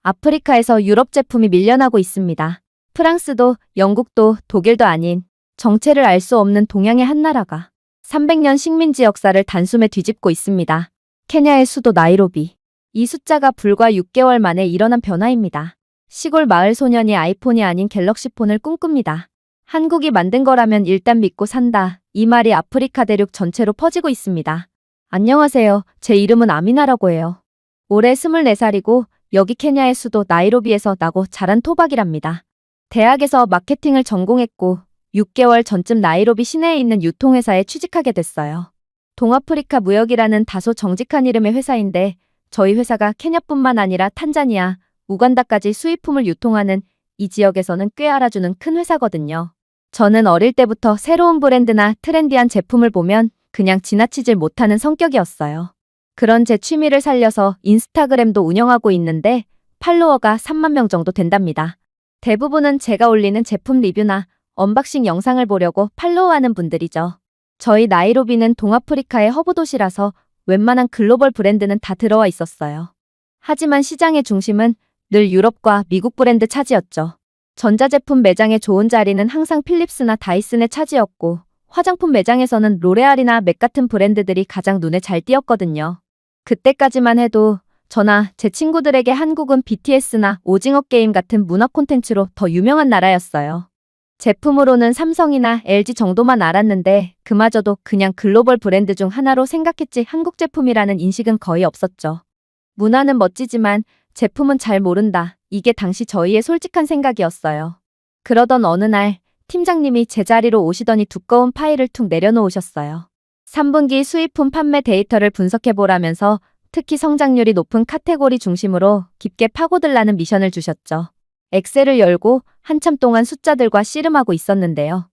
아프리카에서 유럽 제품이 밀려나고 있습니다. 프랑스도 영국도 독일도 아닌 정체를 알 수 없는 동양의 한 나라가 300년 식민지 역사를 단숨에 뒤집고 있습니다. 케냐의 수도 나이로비. 이 숫자가 불과 6개월 만에 일어난 변화입니다. 시골 마을 소년이 아이폰이 아닌 갤럭시폰을 꿈꿉니다. 한국이 만든 거라면 일단 믿고 산다. 이 말이 아프리카 대륙 전체로 퍼지고 있습니다. 안녕하세요. 제 이름은 아미나라고 해요. 올해 24살이고 여기 케냐의 수도 나이로비에서 나고 자란 토박이랍니다. 대학에서 마케팅을 전공했고 6개월 전쯤 나이로비 시내에 있는 유통회사에 취직하게 됐어요. 동아프리카 무역이라는 다소 정직한 이름의 회사인데 저희 회사가 케냐뿐만 아니라 탄자니아, 우간다까지 수입품을 유통하는 이 지역에서는 꽤 알아주는 큰 회사거든요. 저는 어릴 때부터 새로운 브랜드나 트렌디한 제품을 보면 그냥 지나치질 못하는 성격이었어요. 그런 제 취미를 살려서 인스타그램도 운영하고 있는데 팔로워가 3만 명 정도 된답니다. 대부분은 제가 올리는 제품 리뷰나 언박싱 영상을 보려고 팔로우하는 분들이죠. 저희 나이로비는 동아프리카의 허브 도시라서 웬만한 글로벌 브랜드는 다 들어와 있었어요. 하지만 시장의 중심은 늘 유럽과 미국 브랜드 차지였죠. 전자제품 매장의 좋은 자리는 항상 필립스나 다이슨의 차지였고 화장품 매장에서는 로레알이나 맥 같은 브랜드들이 가장 눈에 잘 띄었거든요. 그때까지만 해도 저나 제 친구들에게 한국은 BTS나 오징어 게임 같은 문화 콘텐츠로 더 유명한 나라였어요. 제품으로는 삼성이나 LG 정도만 알았는데 그마저도 그냥 글로벌 브랜드 중 하나로 생각했지 한국 제품이라는 인식은 거의 없었죠. 문화는 멋지지만 제품은 잘 모른다. 이게 당시 저희의 솔직한 생각이었어요. 그러던 어느 날 팀장님이 제 자리로 오시더니 두꺼운 파일을 툭 내려놓으셨어요. 3분기 수입품 판매 데이터를 분석해보라면서 특히 성장률이 높은 카테고리 중심으로 깊게 파고들라는 미션을 주셨죠. 엑셀을 열고 한참 동안 숫자들과 씨름하고 있었는데요.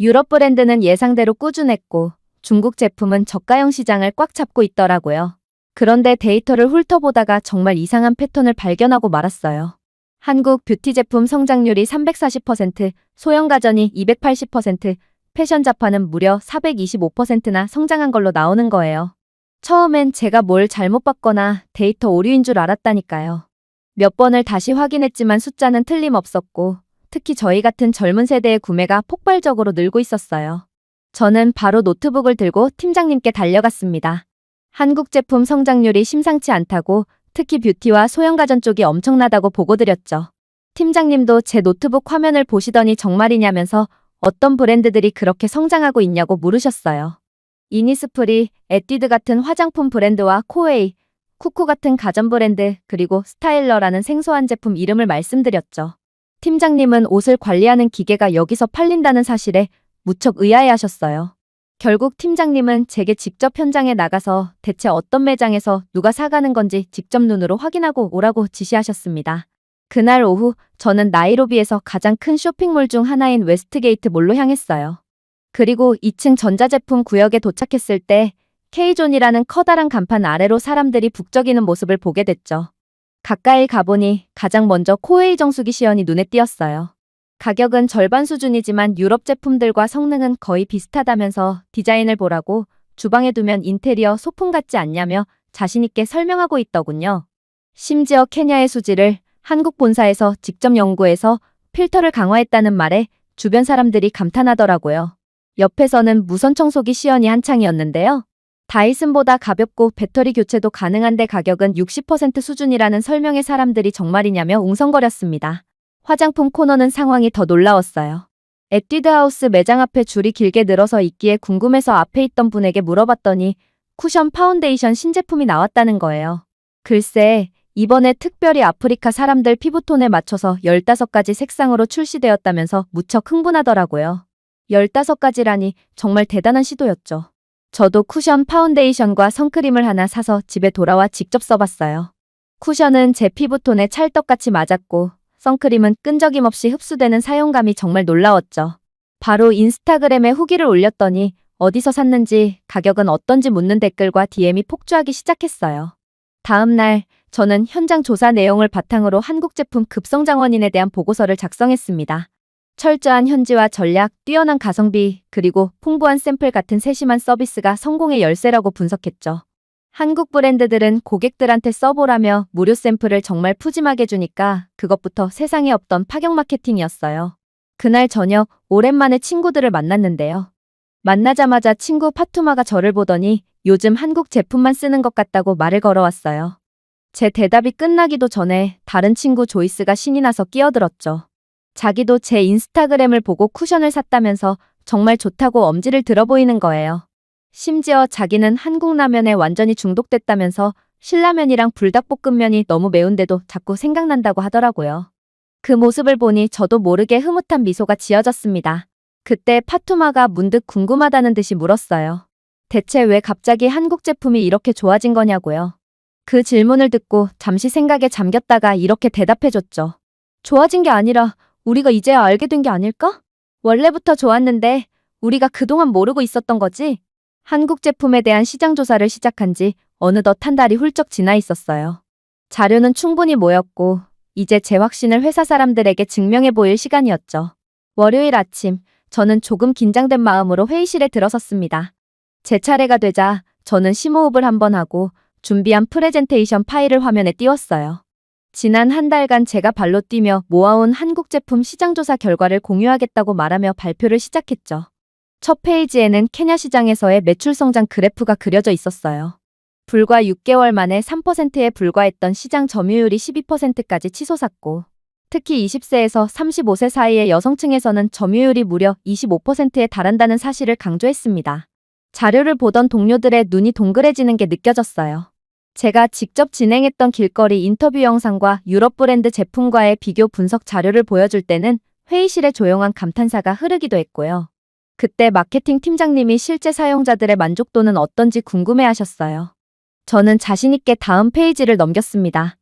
유럽 브랜드는 예상대로 꾸준했고 중국 제품은 저가형 시장을 꽉 잡고 있더라고요. 그런데 데이터를 훑어보다가 정말 이상한 패턴을 발견하고 말았어요. 한국 뷰티 제품 성장률이 340%, 소형 가전이 280%, 패션 자파는 무려 425%나 성장한 걸로 나오는 거예요. 처음엔 제가 뭘 잘못 봤거나 데이터 오류인 줄 알았다니까요. 몇 번을 다시 확인했지만 숫자는 틀림없었고 특히 저희 같은 젊은 세대의 구매가 폭발적으로 늘고 있었어요. 저는 바로 노트북을 들고 팀장님께 달려갔습니다. 한국 제품 성장률이 심상치 않다고 특히 뷰티와 소형 가전 쪽이 엄청나다고 보고드렸죠. 팀장님도 제 노트북 화면을 보시더니 정말이냐면서 어떤 브랜드들이 그렇게 성장하고 있냐고 물으셨어요. 이니스프리, 에뛰드 같은 화장품 브랜드와 코웨이, 쿠쿠 같은 가전 브랜드, 그리고 스타일러라는 생소한 제품 이름을 말씀드렸죠. 팀장님은 옷을 관리하는 기계가 여기서 팔린다는 사실에 무척 의아해하셨어요. 결국 팀장님은 제게 직접 현장에 나가서 대체 어떤 매장에서 누가 사가는 건지 직접 눈으로 확인하고 오라고 지시하셨습니다. 그날 오후 저는 나이로비에서 가장 큰 쇼핑몰 중 하나인 웨스트게이트 몰로 향했어요. 그리고 2층 전자제품 구역에 도착했을 때 K존이라는 커다란 간판 아래로 사람들이 북적이는 모습을 보게 됐죠. 가까이 가보니 가장 먼저 코웨이 정수기 시연이 눈에 띄었어요. 가격은 절반 수준이지만 유럽 제품들과 성능은 거의 비슷하다면서 디자인을 보라고 주방에 두면 인테리어 소품 같지 않냐며 자신있게 설명하고 있더군요. 심지어 케냐의 수지를 한국 본사에서 직접 연구해서 필터를 강화했다는 말에 주변 사람들이 감탄하더라고요. 옆에서는 무선 청소기 시연이 한창이었는데요. 다이슨보다 가볍고 배터리 교체도 가능한데 가격은 60% 수준이라는 설명에 사람들이 정말이냐며 웅성거렸습니다. 화장품 코너는 상황이 더 놀라웠어요. 에뛰드 하우스 매장 앞에 줄이 길게 늘어서 있기에 궁금해서 앞에 있던 분에게 물어봤더니 쿠션 파운데이션 신제품이 나왔다는 거예요. 글쎄, 이번에 특별히 아프리카 사람들 피부톤에 맞춰서 15가지 색상으로 출시되었다면서 무척 흥분하더라고요. 15가지라니 정말 대단한 시도였죠. 저도 쿠션 파운데이션과 선크림을 하나 사서 집에 돌아와 직접 써봤어요. 쿠션은 제 피부톤에 찰떡같이 맞았고 선크림은 끈적임 없이 흡수되는 사용감이 정말 놀라웠죠. 바로 인스타그램에 후기를 올렸더니 어디서 샀는지 가격은 어떤지 묻는 댓글과 DM이 폭주하기 시작했어요. 다음 날 저는 현장 조사 내용을 바탕으로 한국 제품 급성장 원인에 대한 보고서를 작성했습니다. 철저한 현지화 전략, 뛰어난 가성비, 그리고 풍부한 샘플 같은 세심한 서비스가 성공의 열쇠라고 분석했죠. 한국 브랜드들은 고객들한테 써보라며 무료 샘플을 정말 푸짐하게 주니까 그것부터 세상에 없던 파격 마케팅이었어요. 그날 저녁 오랜만에 친구들을 만났는데요. 만나자마자 친구 파투마가 저를 보더니 요즘 한국 제품만 쓰는 것 같다고 말을 걸어왔어요. 제 대답이 끝나기도 전에 다른 친구 조이스가 신이 나서 끼어들었죠. 자기도 제 인스타그램을 보고 쿠션을 샀다면서 정말 좋다고 엄지를 들어 보이는 거예요. 심지어 자기는 한국 라면에 완전히 중독됐다면서 신라면이랑 불닭볶음면이 너무 매운데도 자꾸 생각난다고 하더라고요. 그 모습을 보니 저도 모르게 흐뭇한 미소가 지어졌습니다. 그때 파투마가 문득 궁금하다는 듯이 물었어요. 대체 왜 갑자기 한국 제품이 이렇게 좋아진 거냐고요. 그 질문을 듣고 잠시 생각에 잠겼다가 이렇게 대답해줬죠. 좋아진 게 아니라 우리가 이제야 알게 된 게 아닐까? 원래부터 좋았는데 우리가 그동안 모르고 있었던 거지? 한국 제품에 대한 시장 조사를 시작한 지 어느덧 한 달이 훌쩍 지나 있었어요. 자료는 충분히 모였고 이제 제 확신을 회사 사람들에게 증명해 보일 시간이었죠. 월요일 아침 저는 조금 긴장된 마음으로 회의실에 들어섰습니다. 제 차례가 되자 저는 심호흡을 한번 하고 준비한 프레젠테이션 파일을 화면에 띄웠어요. 지난 한 달간 제가 발로 뛰며 모아온 한국 제품 시장조사 결과를 공유하겠다고 말하며 발표를 시작했죠. 첫 페이지에는 케냐 시장에서의 매출 성장 그래프가 그려져 있었어요. 불과 6개월 만에 3%에 불과했던 시장 점유율이 12%까지 치솟았고, 특히 20세에서 35세 사이의 여성층에서는 점유율이 무려 25%에 달한다는 사실을 강조했습니다. 자료를 보던 동료들의 눈이 동그래지는 게 느껴졌어요. 제가 직접 진행했던 길거리 인터뷰 영상과 유럽 브랜드 제품과의 비교 분석 자료를 보여줄 때는 회의실에 조용한 감탄사가 흐르기도 했고요. 그때 마케팅 팀장님이 실제 사용자들의 만족도는 어떤지 궁금해하셨어요. 저는 자신있게 다음 페이지를 넘겼습니다.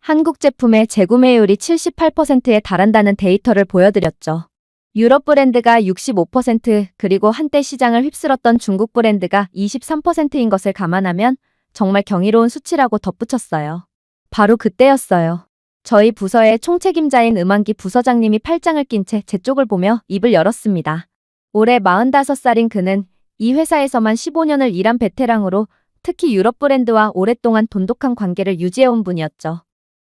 한국 제품의 재구매율이 78%에 달한다는 데이터를 보여드렸죠. 유럽 브랜드가 65%, 그리고 한때 시장을 휩쓸었던 중국 브랜드가 23%인 것을 감안하면 정말 경이로운 수치라고 덧붙였어요. 바로 그때였어요. 저희 부서의 총책임자인 음한기 부서장님이 팔짱을 낀 채 제 쪽을 보며 입을 열었습니다. 올해 45살인 그는 이 회사에서만 15년을 일한 베테랑으로 특히 유럽 브랜드와 오랫동안 돈독한 관계를 유지해온 분이었죠.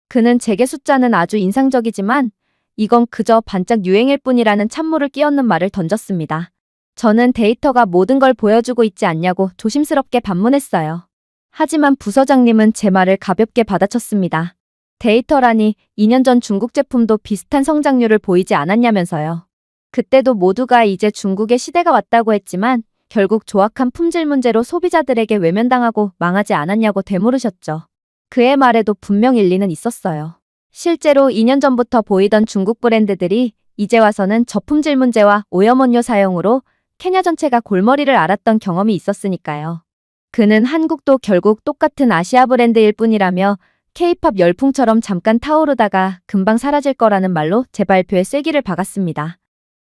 그는 제게 숫자는 아주 인상적이지만 이건 그저 반짝 유행일 뿐이라는 찬물을 끼얹는 말을 던졌습니다. 저는 데이터가 모든 걸 보여주고 있지 않냐고 조심스럽게 반문했어요. 하지만 부서장님은 제 말을 가볍게 받아쳤습니다. 데이터라니 2년 전 중국 제품도 비슷한 성장률을 보이지 않았냐면서요. 그때도 모두가 이제 중국의 시대가 왔다고 했지만 결국 조악한 품질 문제로 소비자들에게 외면당하고 망하지 않았냐고 되물으셨죠. 그의 말에도 분명 일리는 있었어요. 실제로 2년 전부터 보이던 중국 브랜드들이 이제 와서는 저품질 문제와 오염원료 사용으로 케냐 전체가 골머리를 앓았던 경험이 있었으니까요. 그는 한국도 결국 똑같은 아시아 브랜드일 뿐이라며 K-팝 열풍처럼 잠깐 타오르다가 금방 사라질 거라는 말로 제 발표에 쐐기를 박았습니다.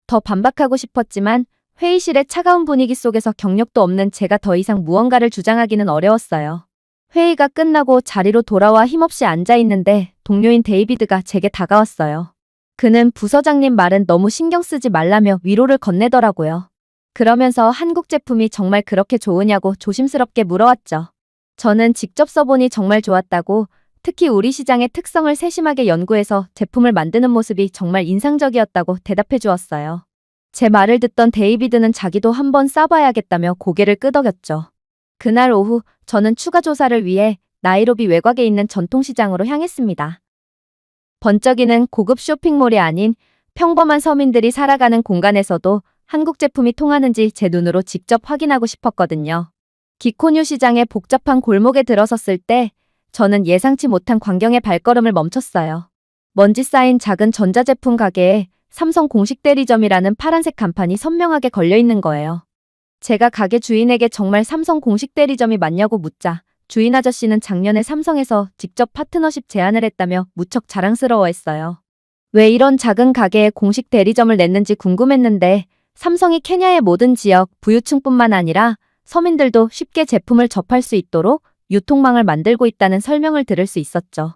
더 반박하고 싶었지만 회의실의 차가운 분위기 속에서 경력도 없는 제가 더 이상 무언가를 주장하기는 어려웠어요. 회의가 끝나고 자리로 돌아와 힘없이 앉아있는데 동료인 데이비드가 제게 다가왔어요. 그는 부서장님 말은 너무 신경 쓰지 말라며 위로를 건네더라고요. 그러면서 한국 제품이 정말 그렇게 좋으냐고 조심스럽게 물어왔죠. 저는 직접 써보니 정말 좋았다고, 특히 우리 시장의 특성을 세심하게 연구해서 제품을 만드는 모습이 정말 인상적이었다고 대답해 주었어요. 제 말을 듣던 데이비드는 자기도 한번 써봐야겠다며 고개를 끄덕였죠. 그날 오후 저는 추가 조사를 위해 나이로비 외곽에 있는 전통시장으로 향했습니다. 번쩍이는 고급 쇼핑몰이 아닌 평범한 서민들이 살아가는 공간에서도 한국 제품이 통하는지 제 눈으로 직접 확인하고 싶었거든요. 기코뉴 시장의 복잡한 골목에 들어섰을 때 저는 예상치 못한 광경에 발걸음을 멈췄어요. 먼지 쌓인 작은 전자제품 가게에 삼성 공식 대리점이라는 파란색 간판이 선명하게 걸려있는 거예요. 제가 가게 주인에게 정말 삼성 공식 대리점이 맞냐고 묻자 주인 아저씨는 작년에 삼성에서 직접 파트너십 제안을 했다며 무척 자랑스러워했어요. 왜 이런 작은 가게에 공식 대리점을 냈는지 궁금했는데 삼성이 케냐의 모든 지역, 부유층뿐만 아니라 서민들도 쉽게 제품을 접할 수 있도록 유통망을 만들고 있다는 설명을 들을 수 있었죠.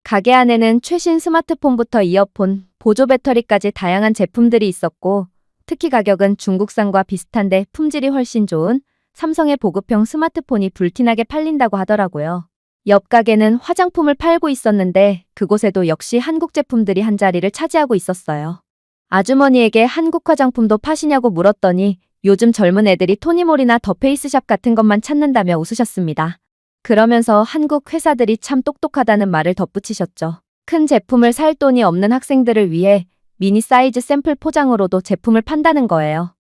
가게 안에는 최신 스마트폰부터 이어폰, 보조 배터리까지 다양한 제품들이 있었고 특히 가격은 중국산과 비슷한데 품질이 훨씬 좋은 삼성의 보급형 스마트폰이 불티나게 팔린다고 하더라고요. 옆 가게는 화장품을 팔고 있었는데 그곳에도 역시 한국 제품들이 한 자리를 차지하고 있었어요. 아주머니에게 한국 화장품도 파시냐고 물었더니 요즘 젊은 애들이 토니몰이나 더 페이스샵 같은 것만 찾는다며 웃으셨습니다. 그러면서 한국 회사들이 참 똑똑하다는 말을 덧붙이셨죠. 큰 제품을 살 돈이 없는 학생들을 위해 미니 사이즈 샘플 포장으로도 제품을 판다는 거예요.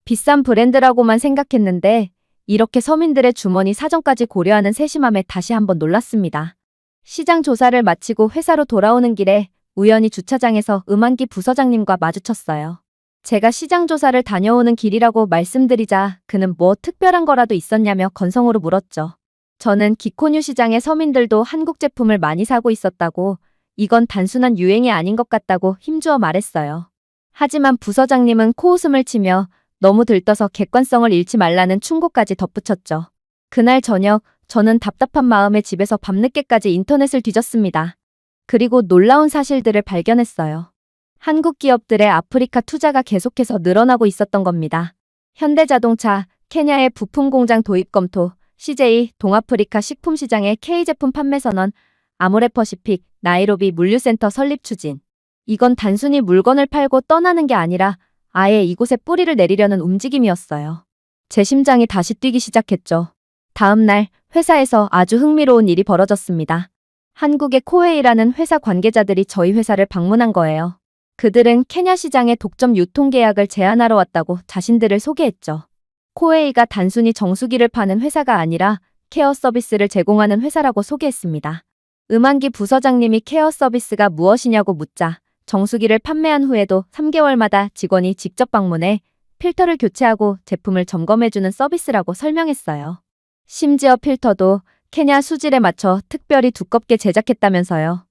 비싼 브랜드라고만 생각했는데 이렇게 서민들의 주머니 사정까지 고려하는 세심함에 다시 한번 놀랐습니다. 시장 조사를 마치고 회사로 돌아오는 길에 우연히 주차장에서 음한기 부서장님과 마주쳤어요. 제가 시장 조사를 다녀오는 길이라고 말씀드리자 그는 뭐 특별한 거라도 있었냐며 건성으로 물었죠. 저는 기코뉴 시장의 서민들도 한국 제품을 많이 사고 있었다고 이건 단순한 유행이 아닌 것 같다고 힘주어 말했어요. 하지만 부서장님은 코웃음을 치며 너무 들떠서 객관성을 잃지 말라는 충고까지 덧붙였죠. 그날 저녁 저는 답답한 마음에 집에서 밤늦게까지 인터넷을 뒤졌습니다. 그리고 놀라운 사실들을 발견했어요. 한국 기업들의 아프리카 투자가 계속해서 늘어나고 있었던 겁니다. 현대자동차, 케냐의 부품 공장 도입 검토, CJ, 동아프리카 식품시장의 K제품 판매 선언, 아모레퍼시픽, 나이로비 물류센터 설립 추진. 이건 단순히 물건을 팔고 떠나는 게 아니라 아예 이곳에 뿌리를 내리려는 움직임이었어요. 제 심장이 다시 뛰기 시작했죠. 다음 날 회사에서 아주 흥미로운 일이 벌어졌습니다. 한국의 코웨이라는 회사 관계자들이 저희 회사를 방문한 거예요. 그들은 케냐 시장의 독점 유통 계약을 제안하러 왔다고 자신들을 소개했죠. 코웨이가 단순히 정수기를 파는 회사가 아니라 케어 서비스를 제공하는 회사라고 소개했습니다. 음한기 부서장님이 케어 서비스가 무엇이냐고 묻자 정수기를 판매한 후에도 3개월마다 직원이 직접 방문해 필터를 교체하고 제품을 점검해주는 서비스라고 설명했어요. 심지어 필터도 케냐 수질에 맞춰 특별히 두껍게 제작했다면서요.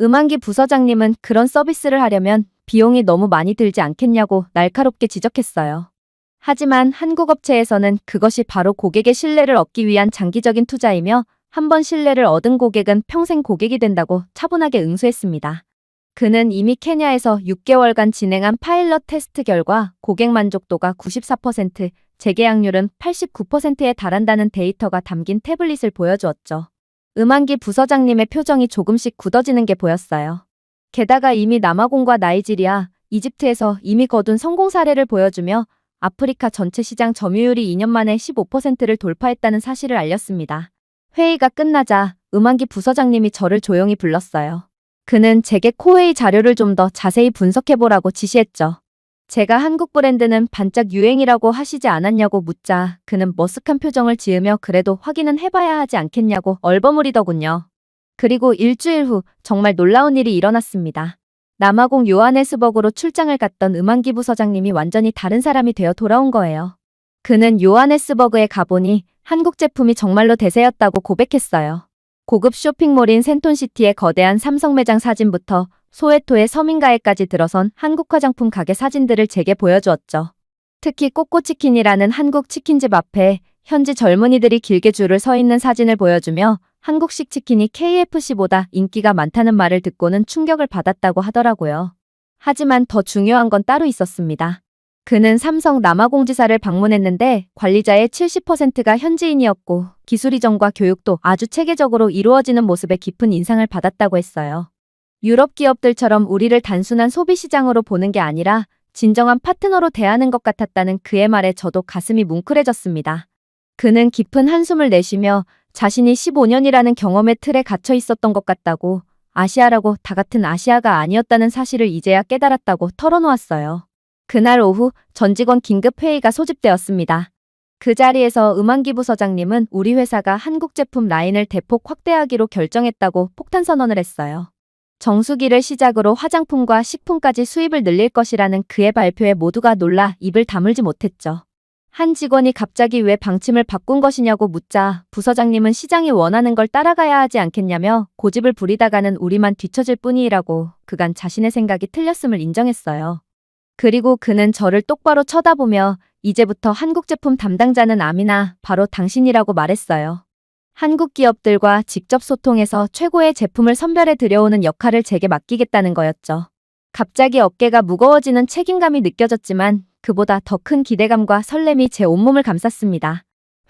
음한기 부서장님은 그런 서비스를 하려면 비용이 너무 많이 들지 않겠냐고 날카롭게 지적했어요. 하지만 한국 업체에서는 그것이 바로 고객의 신뢰를 얻기 위한 장기적인 투자이며 한번 신뢰를 얻은 고객은 평생 고객이 된다고 차분하게 응수했습니다. 그는 이미 케냐에서 6개월간 진행한 파일럿 테스트 결과 고객 만족도가 94%, 재계약률은 89%에 달한다는 데이터가 담긴 태블릿을 보여주었죠. 음한기 부서장님의 표정이 조금씩 굳어지는 게 보였어요. 게다가 이미 남아공과 나이지리아, 이집트에서 이미 거둔 성공 사례를 보여주며 아프리카 전체 시장 점유율이 2년 만에 15%를 돌파했다는 사실을 알렸습니다. 회의가 끝나자 음한기 부서장님이 저를 조용히 불렀어요. 그는 제게 코웨이 자료를 좀 더 자세히 분석해보라고 지시했죠. 제가 한국 브랜드는 반짝 유행이라고 하시지 않았냐고 묻자 그는 머쓱한 표정을 지으며 그래도 확인은 해봐야 하지 않겠냐고 얼버무리더군요. 그리고 일주일 후 정말 놀라운 일이 일어났습니다. 남아공 요하네스버그로 출장을 갔던 음한기 부서장님이 완전히 다른 사람이 되어 돌아온 거예요. 그는 요하네스버그에 가보니 한국 제품이 정말로 대세였다고 고백했어요. 고급 쇼핑몰인 센톤시티의 거대한 삼성 매장 사진부터 소웨토의 서민가에까지 들어선 한국 화장품 가게 사진들을 제게 보여주었죠. 특히 꼬꼬치킨이라는 한국 치킨집 앞에 현지 젊은이들이 길게 줄을 서 있는 사진을 보여주며 한국식 치킨이 KFC보다 인기가 많다는 말을 듣고는 충격을 받았다고 하더라고요. 하지만 더 중요한 건 따로 있었습니다. 그는 삼성 남아공지사를 방문했는데 관리자의 70%가 현지인이었고 기술 이전과 교육도 아주 체계적으로 이루어지는 모습에 깊은 인상을 받았다고 했어요. 유럽 기업들처럼 우리를 단순한 소비시장으로 보는 게 아니라 진정한 파트너로 대하는 것 같았다는 그의 말에 저도 가슴이 뭉클해졌습니다. 그는 깊은 한숨을 내쉬며 자신이 15년이라는 경험의 틀에 갇혀 있었던 것 같다고, 아시아라고 다 같은 아시아가 아니었다는 사실을 이제야 깨달았다고 털어놓았어요. 그날 오후 전 직원 긴급 회의가 소집되었습니다. 그 자리에서 음한기 부서장님은 우리 회사가 한국 제품 라인을 대폭 확대하기로 결정했다고 폭탄 선언을 했어요. 정수기를 시작으로 화장품과 식품까지 수입을 늘릴 것이라는 그의 발표에 모두가 놀라 입을 다물지 못했죠. 한 직원이 갑자기 왜 방침을 바꾼 것이냐고 묻자 부서장님은 시장이 원하는 걸 따라가야 하지 않겠냐며 고집을 부리다가는 우리만 뒤처질 뿐이라고 그간 자신의 생각이 틀렸음을 인정했어요. 그리고 그는 저를 똑바로 쳐다보며 이제부터 한국 제품 담당자는 아미나 바로 당신이라고 말했어요. 한국 기업들과 직접 소통해서 최고의 제품을 선별해 들여오는 역할을 제게 맡기겠다는 거였죠. 갑자기 어깨가 무거워지는 책임감이 느껴졌지만 그보다 더 큰 기대감과 설렘이 제 온몸을 감쌌습니다.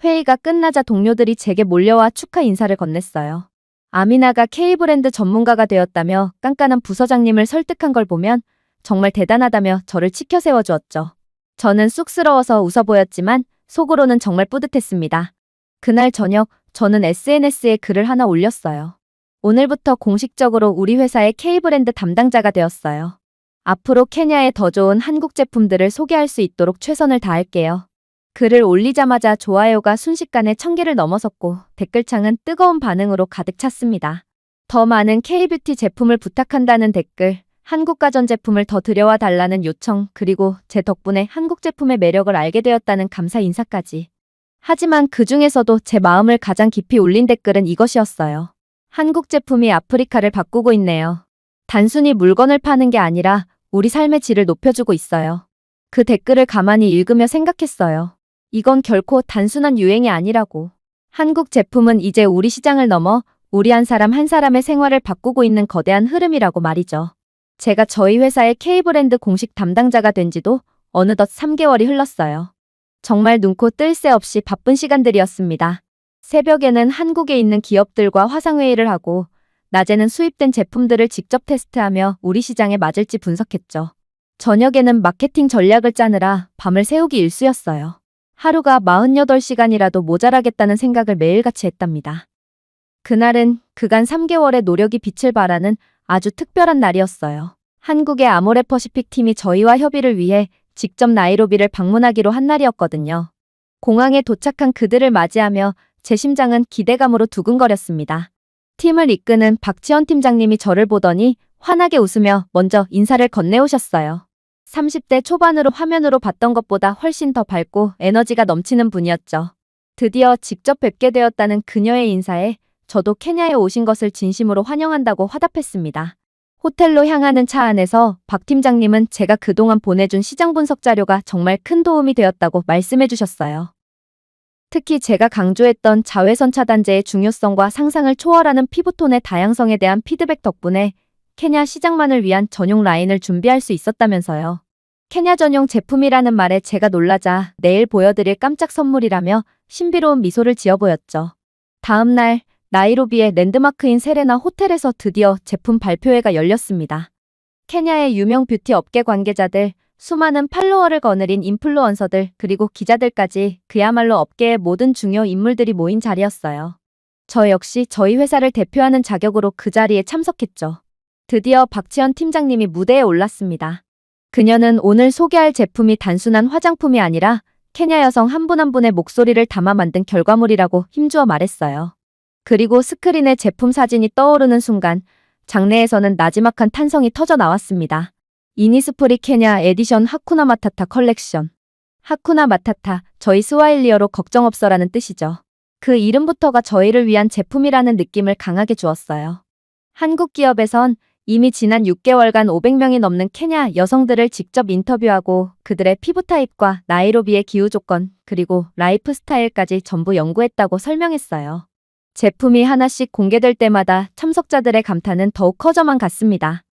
회의가 끝나자 동료들이 제게 몰려와 축하 인사를 건넸어요. 아미나가 K브랜드 전문가가 되었다며 깐깐한 부서장님을 설득한 걸 보면 정말 대단하다며 저를 치켜 세워주었죠. 저는 쑥스러워서 웃어 보였지만 속으로는 정말 뿌듯했습니다. 그날 저녁 저는 SNS에 글을 하나 올렸어요. 오늘부터 공식적으로 우리 회사의 K브랜드 담당자가 되었어요. 앞으로 케냐에 더 좋은 한국 제품들을 소개할 수 있도록 최선을 다할게요. 글을 올리자마자 좋아요가 순식간에 1000개를 넘어섰고 댓글창은 뜨거운 반응으로 가득 찼습니다. 더 많은 K뷰티 제품을 부탁한다는 댓글, 한국 가전제품을 더 들여와 달라는 요청, 그리고 제 덕분에 한국 제품의 매력을 알게 되었다는 감사 인사까지. 하지만 그 중에서도 제 마음을 가장 깊이 울린 댓글은 이것이었어요. 한국 제품이 아프리카를 바꾸고 있네요. 단순히 물건을 파는 게 아니라 우리 삶의 질을 높여주고 있어요. 그 댓글을 가만히 읽으며 생각했어요. 이건 결코 단순한 유행이 아니라고. 한국 제품은 이제 우리 시장을 넘어 우리 한 사람 한 사람의 생활을 바꾸고 있는 거대한 흐름이라고 말이죠. 제가 저희 회사의 K브랜드 공식 담당자가 된 지도 어느덧 3개월이 흘렀어요. 정말 눈코 뜰 새 없이 바쁜 시간들이었습니다. 새벽에는 한국에 있는 기업들과 화상회의를 하고 낮에는 수입된 제품들을 직접 테스트하며 우리 시장에 맞을지 분석했죠. 저녁에는 마케팅 전략을 짜느라 밤을 새우기 일쑤였어요. 하루가 48시간이라도 모자라겠다는 생각을 매일같이 했답니다. 그날은 그간 3개월의 노력이 빛을 발하는 아주 특별한 날이었어요. 한국의 아모레퍼시픽 팀이 저희와 협의를 위해 직접 나이로비를 방문하기로 한 날이었거든요. 공항에 도착한 그들을 맞이하며 제 심장은 기대감으로 두근거렸습니다. 팀을 이끄는 박지원 팀장님이 저를 보더니 환하게 웃으며 먼저 인사를 건네오셨어요. 30대 초반으로 화면으로 봤던 것보다 훨씬 더 밝고 에너지가 넘치는 분이었죠. 드디어 직접 뵙게 되었다는 그녀의 인사에 저도 케냐에 오신 것을 진심으로 환영한다고 화답했습니다. 호텔로 향하는 차 안에서 박 팀장님은 제가 그동안 보내준 시장 분석 자료가 정말 큰 도움이 되었다고 말씀해 주셨어요. 특히 제가 강조했던 자외선 차단제의 중요성과 상상을 초월하는 피부톤의 다양성에 대한 피드백 덕분에 케냐 시장만을 위한 전용 라인을 준비할 수 있었다면서요. 케냐 전용 제품이라는 말에 제가 놀라자 내일 보여드릴 깜짝 선물이라며 신비로운 미소를 지어 보였죠. 다음 날 나이로비의 랜드마크인 세레나 호텔에서 드디어 제품 발표회가 열렸습니다. 케냐의 유명 뷰티 업계 관계자들, 수많은 팔로워를 거느린 인플루언서들, 그리고 기자들까지 그야말로 업계의 모든 중요 인물들이 모인 자리였어요. 저 역시 저희 회사를 대표하는 자격으로 그 자리에 참석했죠. 드디어 박지원 팀장님이 무대에 올랐습니다. 그녀는 오늘 소개할 제품이 단순한 화장품이 아니라 케냐 여성 한 분 한 분의 목소리를 담아 만든 결과물이라고 힘주어 말했어요. 그리고 스크린에 제품 사진이 떠오르는 순간 장내에서는 나지막한 탄성이 터져 나왔습니다. 이니스프리 케냐 에디션 하쿠나 마타타 컬렉션. 하쿠나 마타타, 저희 스와힐리어로 걱정 없어라는 뜻이죠. 그 이름부터가 저희를 위한 제품이라는 느낌을 강하게 주었어요. 한국 기업에선 이미 지난 6개월간 500명이 넘는 케냐 여성들을 직접 인터뷰하고 그들의 피부 타입과 나이로비의 기후 조건, 그리고 라이프 스타일까지 전부 연구했다고 설명했어요. 제품이 하나씩 공개될 때마다 참석자들의 감탄은 더욱 커져만 갔습니다.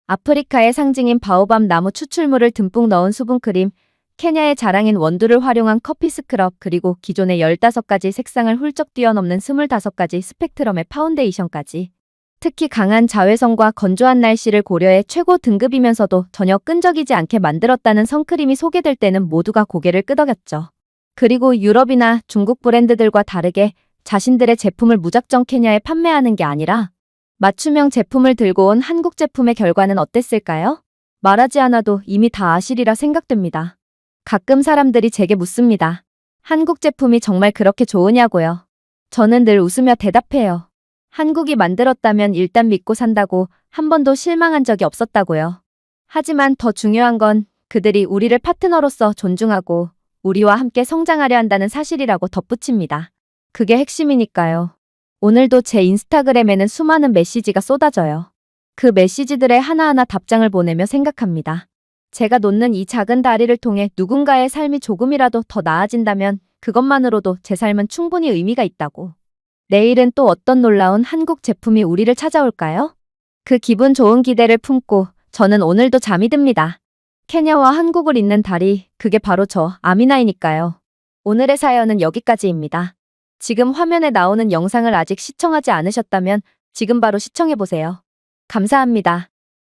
아프리카의 상징인 바오밤 나무 추출물을 듬뿍 넣은 수분크림, 케냐의 자랑인 원두를 활용한 커피 스크럽, 그리고 기존의 15가지 색상을 훌쩍 뛰어넘는 25가지 스펙트럼의 파운데이션까지. 특히 강한 자외선과 건조한 날씨를 고려해 최고 등급이면서도 전혀 끈적이지 않게 만들었다는 선크림이 소개될 때는 모두가 고개를 끄덕였죠. 그리고 유럽이나 중국 브랜드들과 다르게 자신들의 제품을 무작정 케냐에 판매하는 게 아니라 맞춤형 제품을 들고 온 한국 제품의 결과는 어땠을까요? 말하지 않아도 이미 다 아시리라 생각됩니다. 가끔 사람들이 제게 묻습니다. 한국 제품이 정말 그렇게 좋으냐고요. 저는 늘 웃으며 대답해요. 한국이 만들었다면 일단 믿고 산다고, 한 번도 실망한 적이 없었다고요. 하지만 더 중요한 건 그들이 우리를 파트너로서 존중하고 우리와 함께 성장하려 한다는 사실이라고 덧붙입니다. 그게 핵심이니까요. 오늘도 제 인스타그램에는 수많은 메시지가 쏟아져요. 그 메시지들에 하나하나 답장을 보내며 생각합니다. 제가 놓는 이 작은 다리를 통해 누군가의 삶이 조금이라도 더 나아진다면 그것만으로도 제 삶은 충분히 의미가 있다고. 내일은 또 어떤 놀라운 한국 제품이 우리를 찾아올까요? 그 기분 좋은 기대를 품고 저는 오늘도 잠이 듭니다. 케냐와 한국을 잇는 다리, 그게 바로 저 아미나이니까요. 오늘의 사연은 여기까지입니다. 지금 화면에 나오는 영상을 아직 시청하지 않으셨다면 지금 바로 시청해보세요. 감사합니다.